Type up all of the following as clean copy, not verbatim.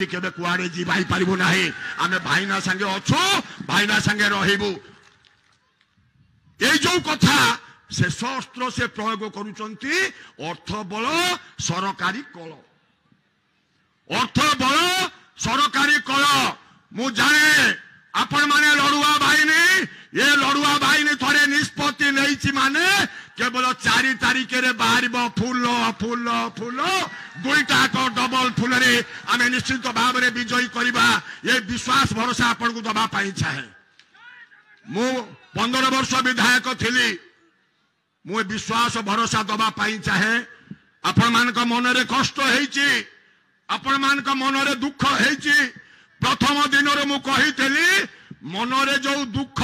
केबे कुआड़े जी भाई पारिबु नाही आमे भाईना संगे अछु भाईना संगे रहिबु ए जो कथा से शस्त्र से प्रयोग करूचंती अर्थ बल सरकारी कल अर्थ बल सरकारी कल मु जाने आपण माने लड़ुआ बाहिनी ये लड़ुआ बाहिनी थोड़े निष्पत्ति नहीं माने केवल 4 तारिख रे बाहर फूल फूल फूल दुईटा डबल फूल रे आमे निश्चित भाव में विजयी करवा ये विश्वास भरोसा आपण को दबा पाई चाहे मु 15 वर्ष विधायक थिली मु विश्वास भरोसा दबा पाई चाहे आपण मान मन रे कष्ट हेची आपण मान मन रे दुख हेची प्रथम दिन मु कही मन रे जो दुख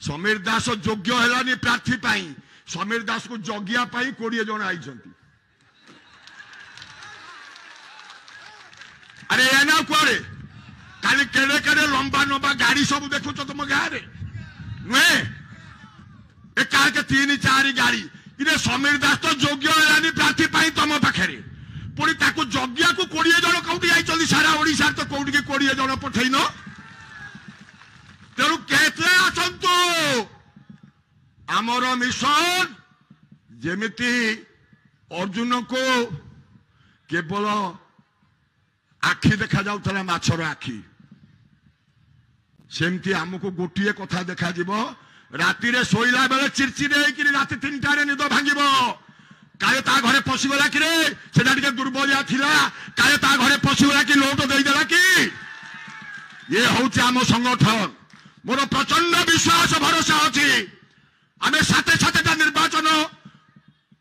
समीर दास योग्य है प्रार्थी पाई समीर दास को जगिया 20 जन आई अरे एना कुआरे काली केड़े केड़े लंबा लंबा गाड़ी सब देखु तुम गाँव में नुहे एक 3-4 गाड़ी कि समीर दास तो योग्य है प्रार्थी पाई तुम पाखे पुणी ताकू जगिया को 20 जन कौटी आई सारा ओडिशा तो कौटी 20 जन पठेन तेणु केते आसंतु आमर मिशन जेमिति अर्जुन को केवल आखि देखा जाउथला माछर आखि सेमती आमको गोटे कथा देखा जीवो राति रे सोइला बेले चिरचिरे होइकि राति 3टा रे निद भांगिबो काले ता घरे पशिगला कि रे सेटा टिके दुर्बलिया थिला काले ता घरे पशिगला कि लोट देई देला कि ये होउछ आम संगठन मोर प्रचंड विश्वास भरोसा अछि आमे साथे साथेटा निर्वाचन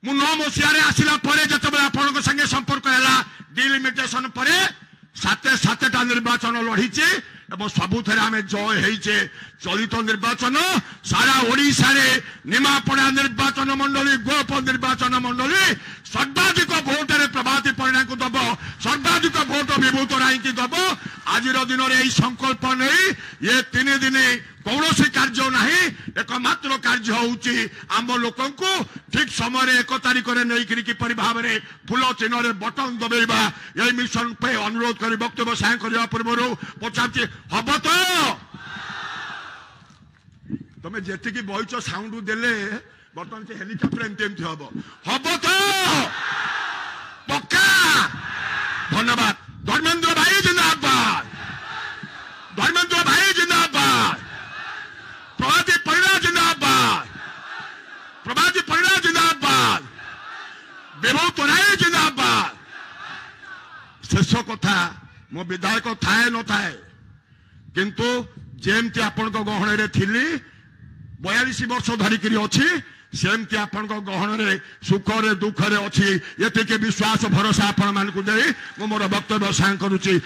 मु 9 मसियारे आसिला परे जतबे आपन संगे संपर्क हैला डिलिमिटेशन परे साथे साथेटा निर्वाचन लढिचे एवं सबुथरे आमे जय हेइचे चलित निर्वाचन सारा ओडिशा रे निमापड़ा निर्वाचन मंडली गोप निर्वाचन मंडली सर्वाधिक भोट रे प्रभाती परिणाम को दब सर्वाधिक भोट विभूत राय की दब आज दिन में संकल्प नहीं ये 3 दिन कौन कार्य नहीं एकमात्र कार्य होउची आम लोक ठीक समय 1 तारिख में नहीं किपरि भाव में फूल चिन्ह रे बटन दबेबा ये मिशन पे अनुरोध कर वक्तव्य साय करने पूर्व पचार हम तो तुम जी बहीच साउंड देले बर्तमान से हेलिकप्टर एमती हम तो पक्का धन्यवाद धर्मेंद्र भाई जिंदाबाद धर्मेंद्र भाई जिंदाबाद प्रभाती परिणा जिंदाबाद प्रभाती परिणा जिंदाबाद विभूत राय जिंदाबाद शेष कथा मो विधायक थाए न थाए किंतु जेमती आपण गहण रे थिली 42 वर्ष धरिक अच्छी सेमती आपण गहण रे सुख रे दुख रे अच्छी ये विश्वास भरोसा आपण मान को दे मोर वक्तव्य सां करुची।